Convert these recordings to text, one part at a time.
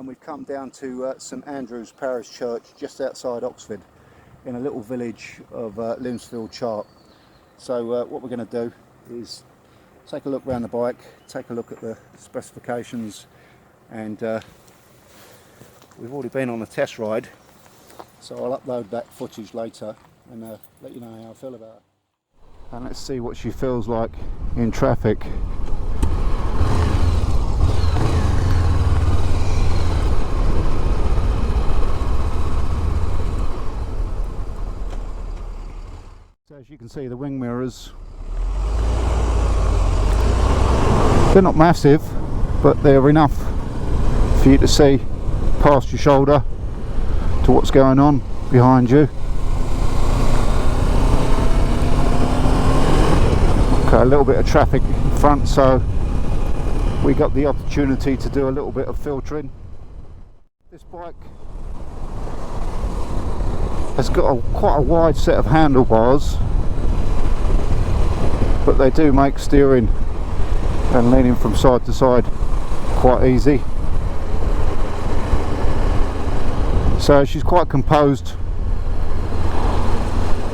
and we've come down to St Andrew Parish Church just outside Oxted in a little village of Limpsfield Chart. So what we're going to do is take a look around the bike, take a look at the specifications, and we've already been on a test ride, so I'll upload that footage later and let you know how I feel about it. And let's see what she feels like in traffic. So as you can see, the wing mirrors, they're not massive, but they're enough for you to see past your shoulder to what's going on behind you. Okay, a little bit of traffic in front, so we got the opportunity to do a little bit of filtering. This bike has got quite a wide set of handlebars, but they do make steering and leaning from side to side quite easy. So she's quite composed,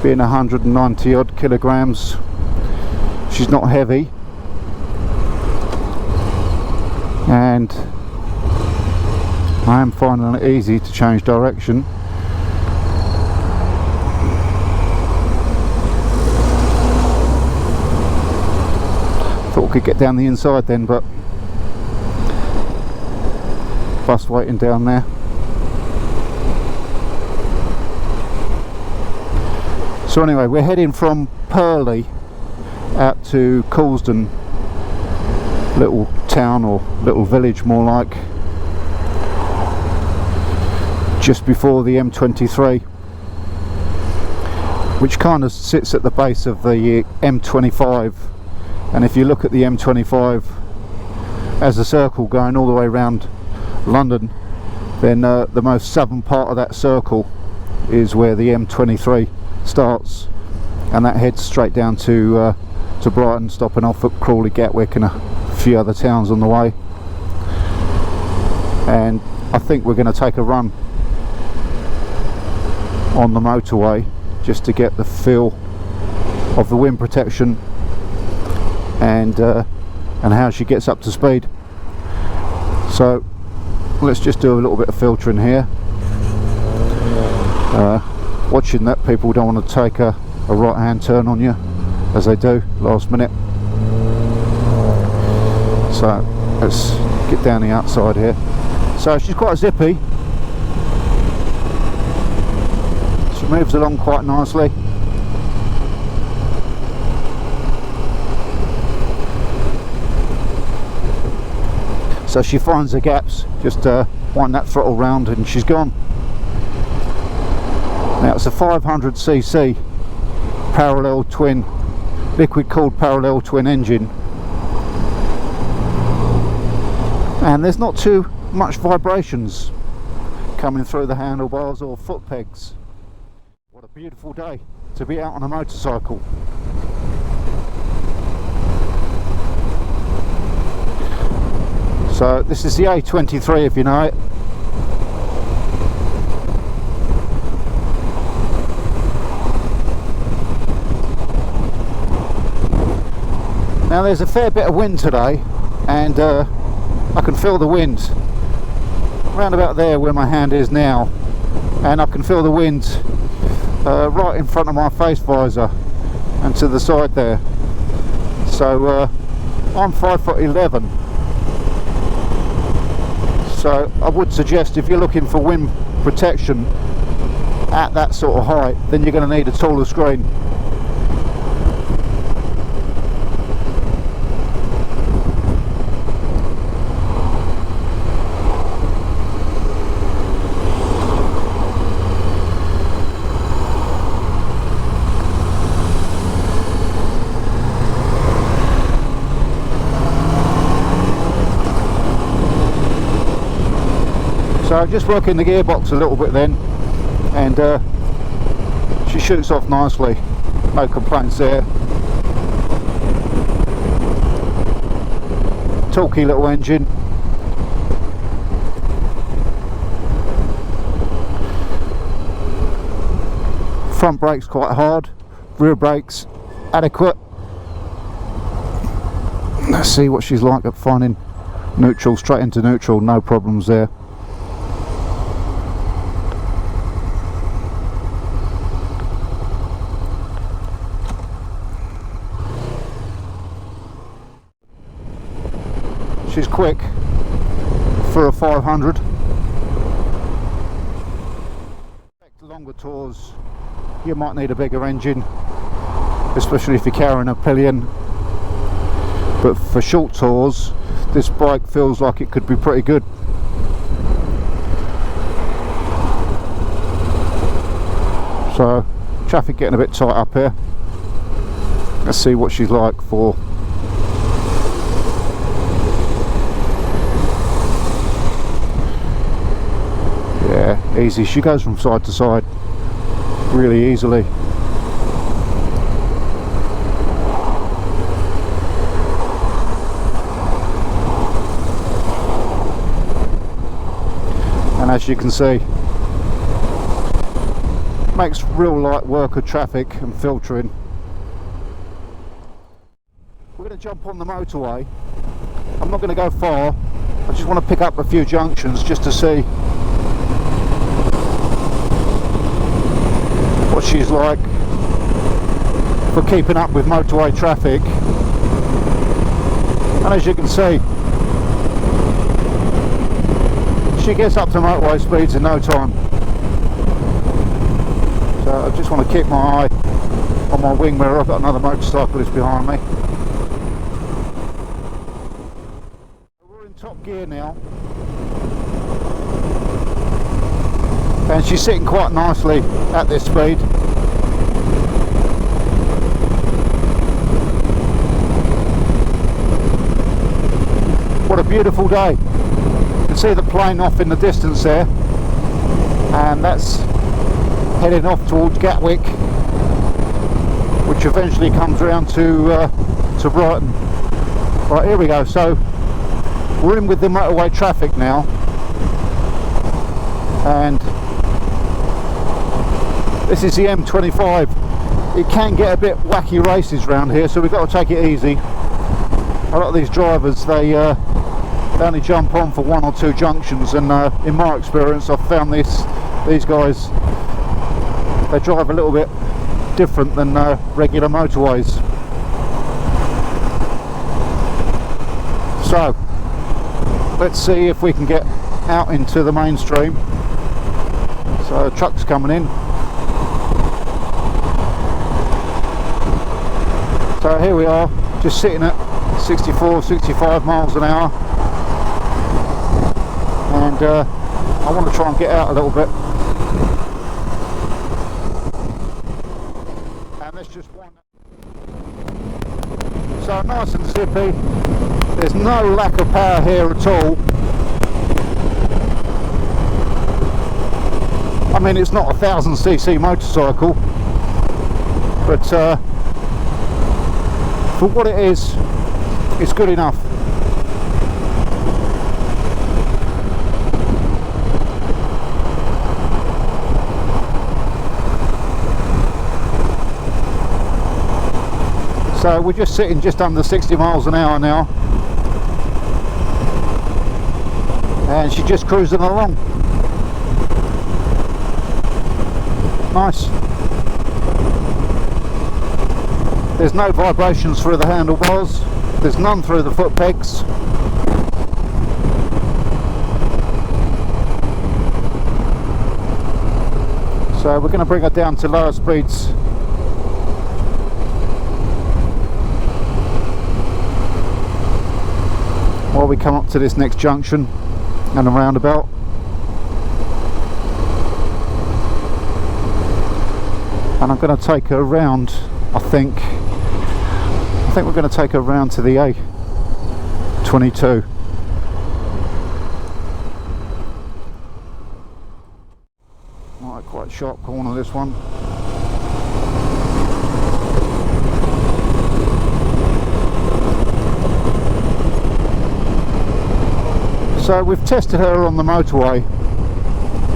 being 190 odd kilograms. She's not heavy, and I am finding it easy to change direction. Thought we could get down the inside then, but bus waiting down there. So anyway, we're heading from Purley out to Coulsdon, little town or little village more like, just before the M23, which kind of sits at the base of the M25. And if you look at the M25 as a circle going all the way around London, then the most southern part of that circle is where the M23 starts, and that heads straight down to Brighton, stopping off at Crawley, Gatwick and a few other towns on the way. And I think we're going to take a run on the motorway just to get the feel of the wind protection and how she gets up to speed. So let's just do a little bit of filtering here. Watching that people don't want to take a right hand turn on you as they do last minute. So let's get down the outside here. So she's quite zippy, she moves along quite nicely. So she finds the gaps, just wind that throttle round and she's gone. Now it's a 500cc parallel twin, liquid cooled parallel twin engine, and there's not too much vibrations coming through the handlebars or foot pegs. What a beautiful day to be out on a motorcycle. So this is the A23 if you know it. Now there's a fair bit of wind today, and I can feel the wind round about there where my hand is now, and I can feel the wind right in front of my face visor and to the side there. So I'm 5'11", so I would suggest if you're looking for wind protection at that sort of height, then you're going to need a taller screen. So just working the gearbox a little bit then, and she shoots off nicely, no complaints there. Talky little engine. Front brake's quite hard, rear brake's adequate. Let's see what she's like at finding neutral, straight into neutral, no problems there. She's quick for a 500. Longer tours, you might need a bigger engine, especially if you're carrying a pillion. But for short tours, this bike feels like it could be pretty good. So, traffic getting a bit tight up here. Let's see what she's like for. Yeah, easy. She goes from side to side really easily. And as you can see, makes real light work of traffic and filtering. We're going to jump on the motorway. I'm not going to go far. I just want to pick up a few junctions just to see what she's like for keeping up with motorway traffic. And as you can see, she gets up to motorway speeds in no time. So I just want to keep my eye on my wing mirror. I've got another motorcyclist behind me. We're in top gear now, and she's sitting quite nicely at this speed. What a beautiful day. You can see the plane off in the distance there, and that's heading off towards Gatwick, which eventually comes around to Brighton. Right, here we go. So we're in with the motorway traffic now, and this is the M25. It can get a bit wacky races around here, so we've got to take it easy. A lot of these drivers, they only jump on for one or two junctions, and in my experience I've found these guys, they drive a little bit different than regular motorways. So let's see if we can get out into the mainstream. So truck's coming in. So here we are, just sitting at 64, 65 miles an hour, and I want to try and get out a little bit. And let's just wind up. So nice and zippy. There's no lack of power here at all. I mean, it's not a 1000cc motorcycle, but for what it is, it's good enough. So we're just sitting just under 60 miles an hour now, and she's just cruising along. Nice. There's no vibrations through the handlebars, there's none through the foot pegs. So we're going to bring her down to lower speeds. While we come up to this next junction and a roundabout. And I'm going to take her around, I think we're going to take her round to the A22. Right, quite sharp corner this one. So we've tested her on the motorway,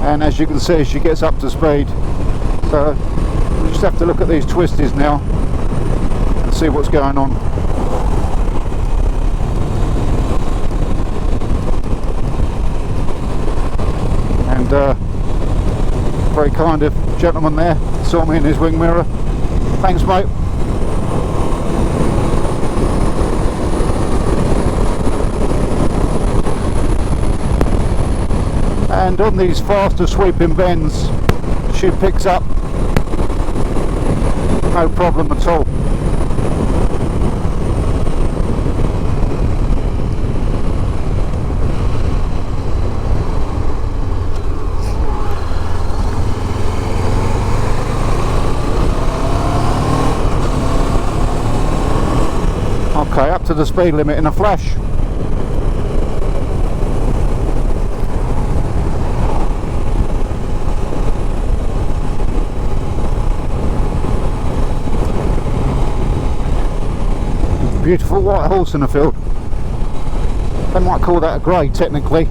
and as you can see, she gets up to speed. So Just have to look at these twisties now and see what's going on. And very kind of gentleman there saw me in his wing mirror. Thanks, mate. And on these faster sweeping bends, she picks up no problem at all. Okay, up to the speed limit in a flash. Beautiful white horse in the field. They might call that a grey technically.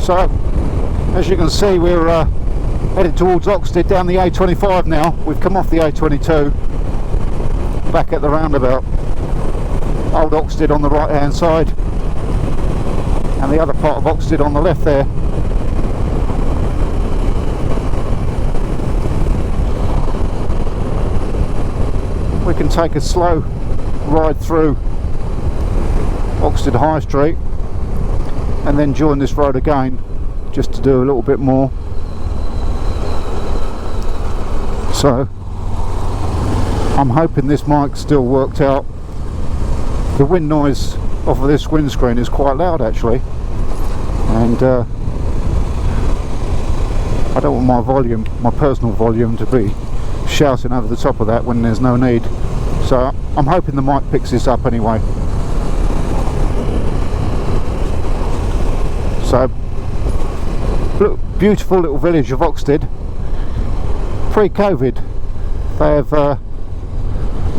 So, as you can see, we're headed towards Oxted down the A25 now. We've come off the A22, back at the roundabout. Old Oxted on the right hand side, and the other part of Oxted on the left there. We can take a slow ride through Oxted High Street and then join this road again just to do a little bit more. So I'm hoping this mic still worked out. The wind noise off of this windscreen is quite loud actually, and I don't want my volume, my personal volume, to be shouting over the top of that when there's no need. So I'm hoping the mic picks this up anyway. So, beautiful little village of Oxted. Pre-COVID, they have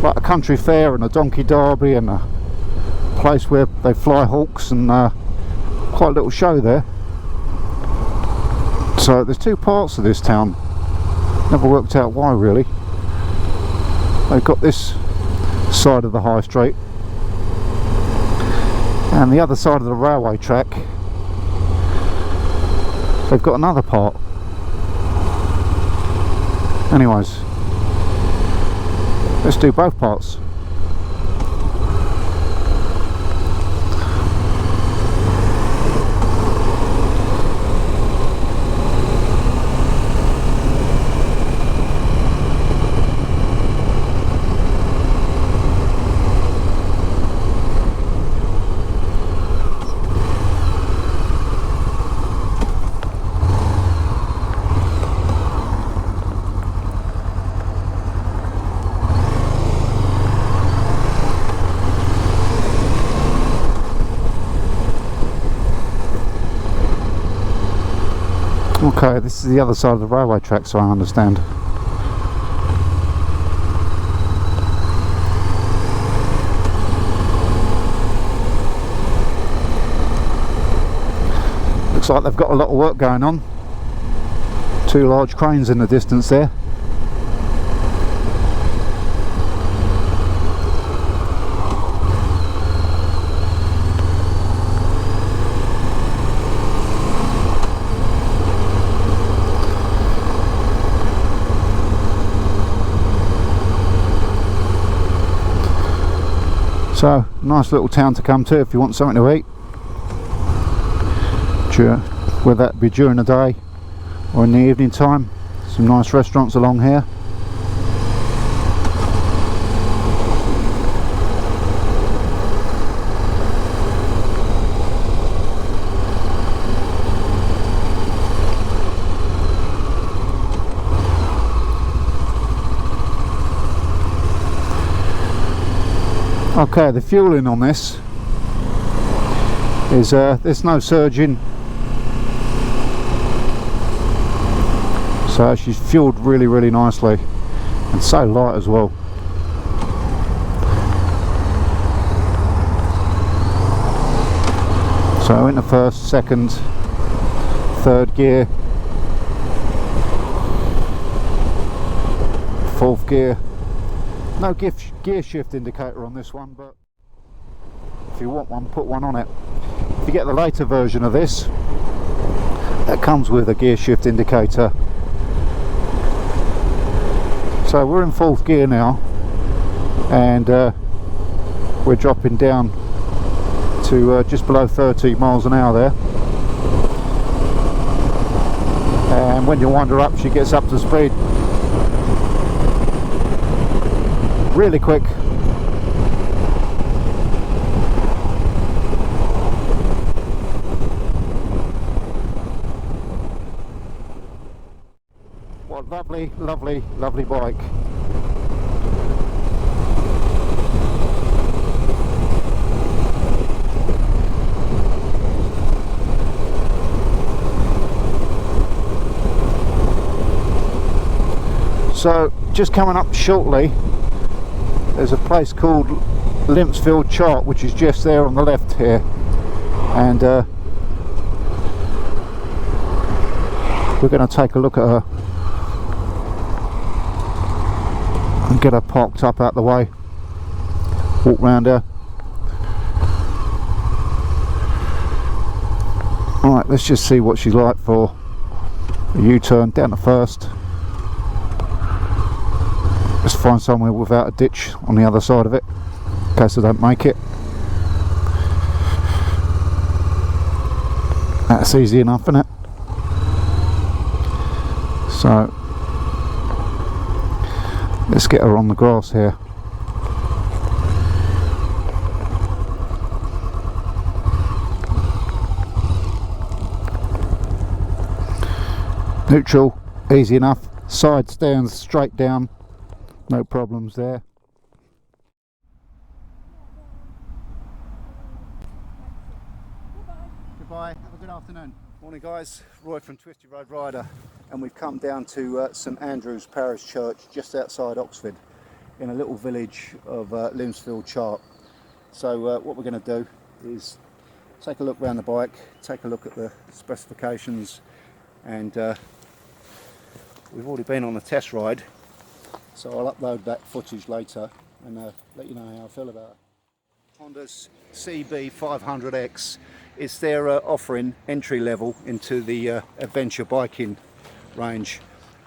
like a country fair and a donkey derby and a place where they fly hawks and quite a little show there. So there's two parts of this town. Never worked out why really. They've got this side of the high street and the other side of the railway track. They've got another part. Anyways, let's do both parts. Okay, this is the other side of the railway track, so I understand. Looks like they've got a lot of work going on. Two large cranes in the distance there. So, nice little town to come to if you want something to eat. Whether that be during the day or in the evening time. Some nice restaurants along here. Okay, the fueling on this is there's no surging So she's fueled really nicely, and so light as well. So into first, second, third gear, fourth gear. No gear shift indicator on this one, but if you want one, put one on it. If you get the later version of this, that comes with a gear shift indicator. So we're in fourth gear now, and we're dropping down to just below 30 miles an hour there, and when you wind her up, she gets up to speed really quick. What lovely bike. So just coming up shortly, there's a place called Limpsfield Chart, which is just there on the left here, and we're going to take a look at her and get her parked up out the way, walk round her. Alright, let's just see what she's like for a U-turn down the first. Just find somewhere without a ditch on the other side of it, in case I don't make it. That's easy enough, isn't it? So let's get her on the grass here. Neutral, easy enough. Side stands straight down. No problems there. Goodbye, have a good afternoon. Morning guys, Roy from Twisty Road Rider, and we've come down to St Andrew Parish Church just outside Oxted in a little village of Limpsfield Chart. So what we're going to do is take a look around the bike, take a look at the specifications, and we've already been on a test ride. So I'll upload that footage later and let you know how I feel about it. Honda's CB500X. It's their offering entry level into the adventure biking range.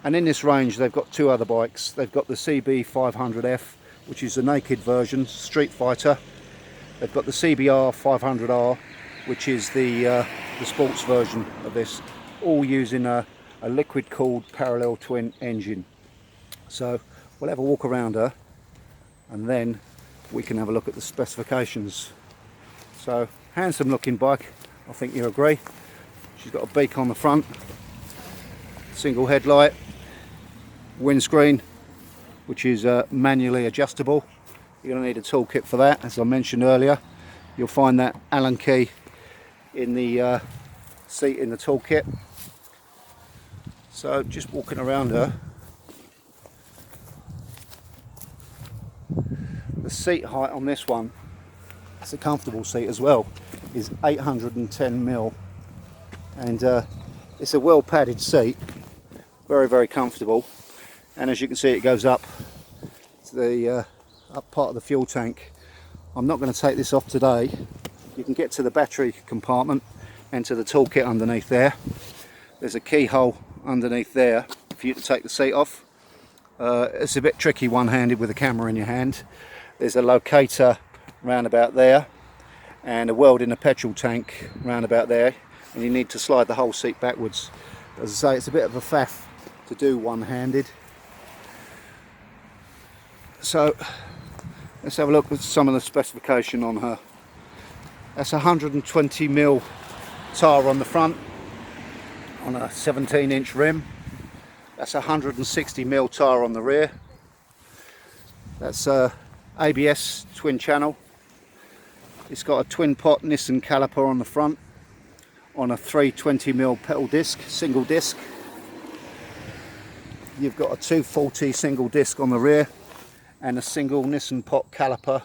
And in this range they've got two other bikes. They've got the CB500F, which is the naked version, street fighter. They've got the CBR500R, which is the sports version of this, all using a liquid cooled parallel twin engine. So we'll have a walk around her and then we can have a look at the specifications. So handsome looking bike, I think you agree. She's got a beak on the front, single headlight, windscreen which is manually adjustable. You're going to need a toolkit for that, as I mentioned earlier. You'll find that Allen key in the seat in the toolkit. So just walking around her, the seat height on this one, it's a comfortable seat as well, is 810mm, and it's a well padded seat, very comfortable. And as you can see, it goes up to the up part of the fuel tank. I'm not going to take this off today. You can get to the battery compartment and to the toolkit underneath there. There's a keyhole underneath there for you to take the seat off. It's a bit tricky one-handed with a camera in your hand. There's a locator round about there and a weld in a petrol tank round about there, and you need to slide the whole seat backwards. As I say, it's a bit of a faff to do one-handed. So let's have a look at some of the specification on her. That's 120mm tyre on the front on a 17-inch rim. That's 160mm tyre on the rear. That's ABS twin channel. It's got a twin pot Nissan caliper on the front on a 320mm pedal disc, single disc. you've got a 240 single disc on the rear and a single Nissan pot caliper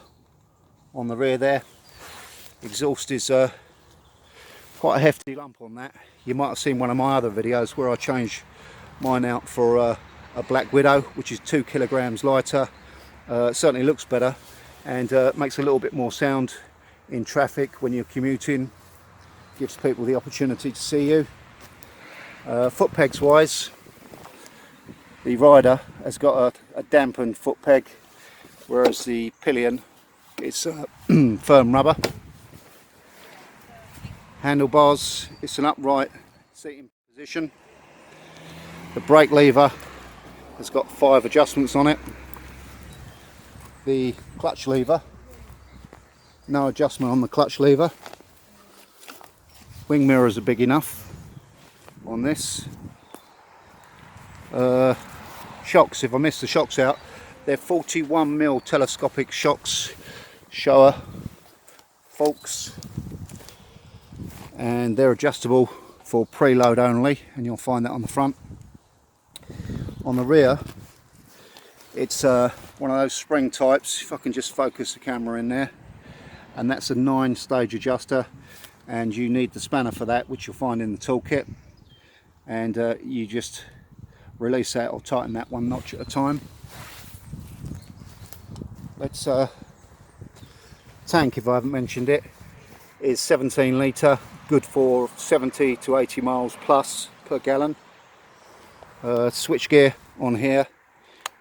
on the rear there. Exhaust is quite a hefty lump on that. You might have seen one of my other videos where I changed mine out for a Black Widow, which is 2 kilograms lighter. It certainly looks better and makes a little bit more sound in traffic when you're commuting. Gives people the opportunity to see you. Foot pegs wise, the Rider has got a dampened foot peg, whereas the Pillion is firm rubber. Handlebars, it's an upright seating position. The brake lever has got 5 adjustments on it. The clutch lever, no adjustment on the clutch lever. Wing mirrors are big enough on this. Shocks, if I miss the shocks out, they're 41mm telescopic shocks, Showa Forks, and they're adjustable for preload only, and you'll find that on the front. On the rear, it's one of those spring types, if I can just focus the camera in there, and that's a 9-stage adjuster, and you need the spanner for that, which you'll find in the toolkit, and you just release that or tighten that 1 notch at a time. Let's tank, if I haven't mentioned it, is 17 litre, good for 70 to 80 miles plus per gallon. Switch gear on here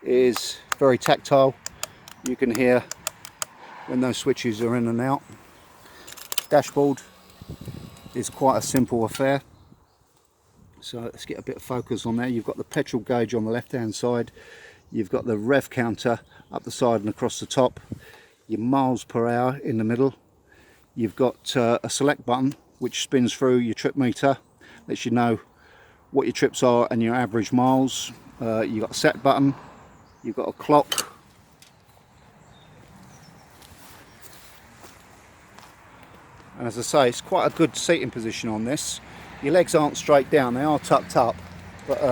is very tactile. You can hear when those switches are in and out. Dashboard is quite a simple affair. So let's get a bit of focus on there. You've got the petrol gauge on the left hand side. You've got the rev counter up the side and across the top. Your miles per hour in the middle. You've got a select button which spins through your trip meter, lets you know what your trips are and your average miles. You've got a set button, you've got a clock, and as I say, it's quite a good seating position on this. Your legs aren't straight down, they are tucked up, but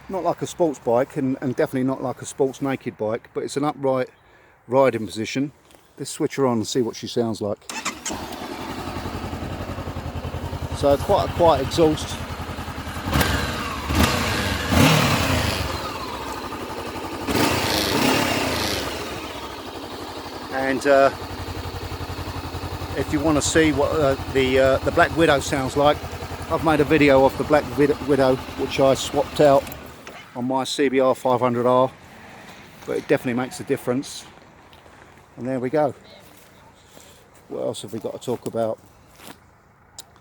not like a sports bike, and definitely not like a sports naked bike, but it's an upright riding position. Let's switch her on and see what she sounds like. So quite a quiet exhaust. And if you want to see what the Black Widow sounds like, I've made a video of the Black Widow which I swapped out on my CBR500R, but it definitely makes a difference. And there we go. What else have we got to talk about?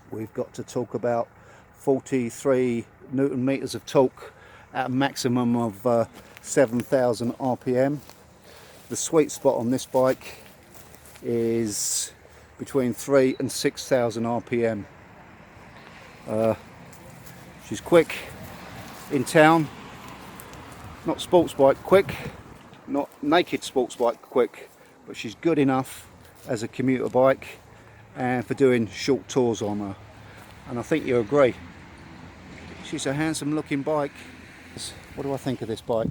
We've got to talk about 43 Newton meters of torque at a maximum of 7,000 RPM. The sweet spot on this bike is between 3,000 and 6,000 RPM. She's quick in town, not sports bike quick, not naked sports bike quick, but she's good enough as a commuter bike and for doing short tours on her, and I think you agree. She's a handsome looking bike. What do I think of this bike?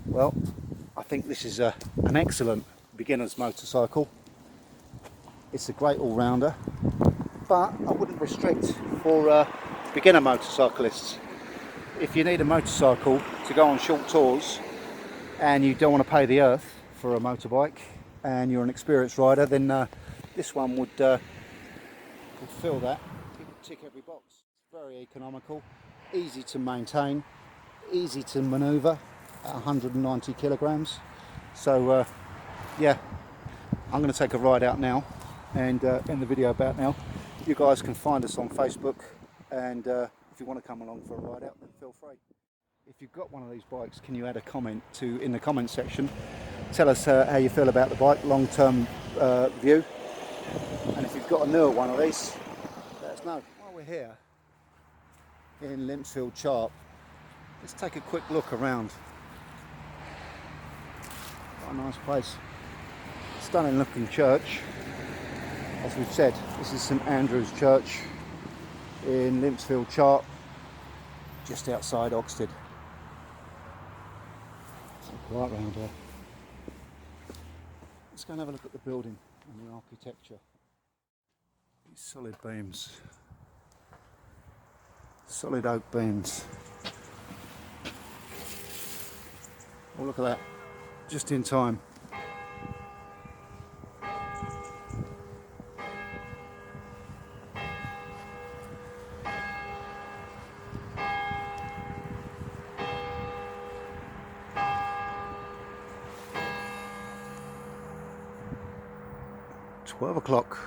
Well, I think this is an excellent beginner's motorcycle. It's a great all-rounder, but I wouldn't restrict for beginner motorcyclists. If you need a motorcycle to go on short tours and you don't want to pay the earth for a motorbike and you're an experienced rider, then this one would fill that. It would tick every box. It's very economical, easy to maintain, easy to manoeuvre at 190 kilograms. So yeah, I'm going to take a ride out now and end the video about now. You guys can find us on Facebook, and if you want to come along for a ride out, then feel free. If you've got one of these bikes, can you add a comment in the comment section? Tell us how you feel about the bike, long-term view, and if you've got a newer one of these, let us know. While we're here in Limpsfield Chart, let's take a quick look around. Quite a nice place. Stunning looking church. As we've said, this is St Andrew's Church in Limpsfield Chart. just outside Oxted. So quiet round here. Let's go and have a look at the building and the architecture. These solid beams, solid oak beams. Oh, look at that, just in time. $12 o'clock.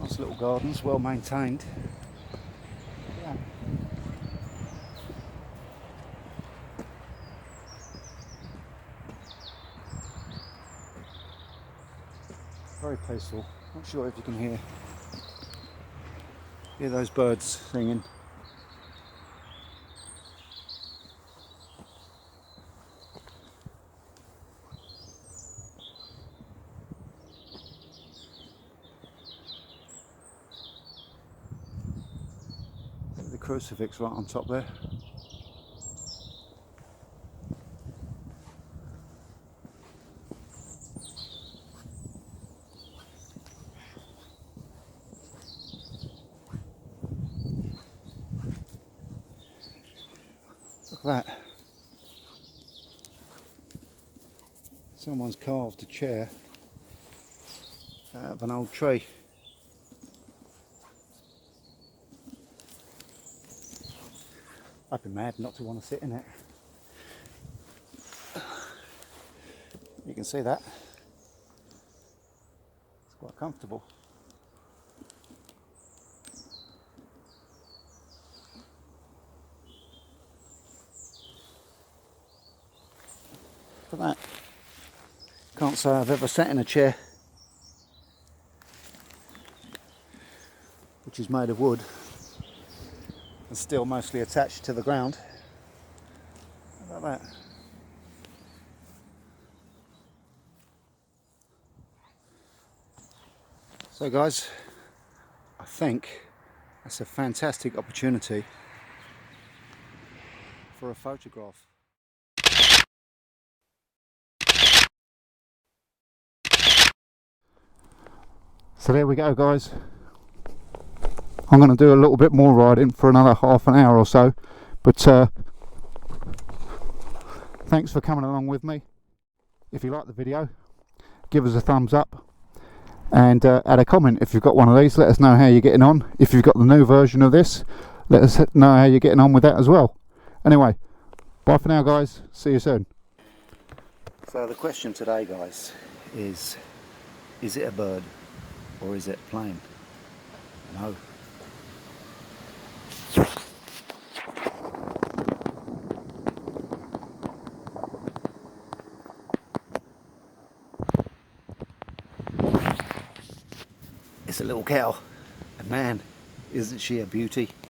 Nice little gardens, well maintained. Yeah. Very peaceful. Not sure if you can hear those birds singing. The crucifix right on top there. Look at that. Someone's carved a chair out of an old tree. I'd be mad not to want to sit in it. You can see that. It's quite comfortable. Look at that. Can't say I've ever sat in a chair which is made of wood and still mostly attached to the ground. How about that? So guys, I think that's a fantastic opportunity for a photograph. So there we go guys. I'm going to do a little bit more riding for another half an hour or so, but thanks for coming along with me. If you like the video, give us a thumbs up and add a comment if you've got one of these. Let us know how you're getting on. If you've got the new version of this, let us know how you're getting on with that as well. Anyway, bye for now guys, see you soon. So the question today guys is it a bird or is it a plane? No. It's a little cow, and man, isn't she a beauty?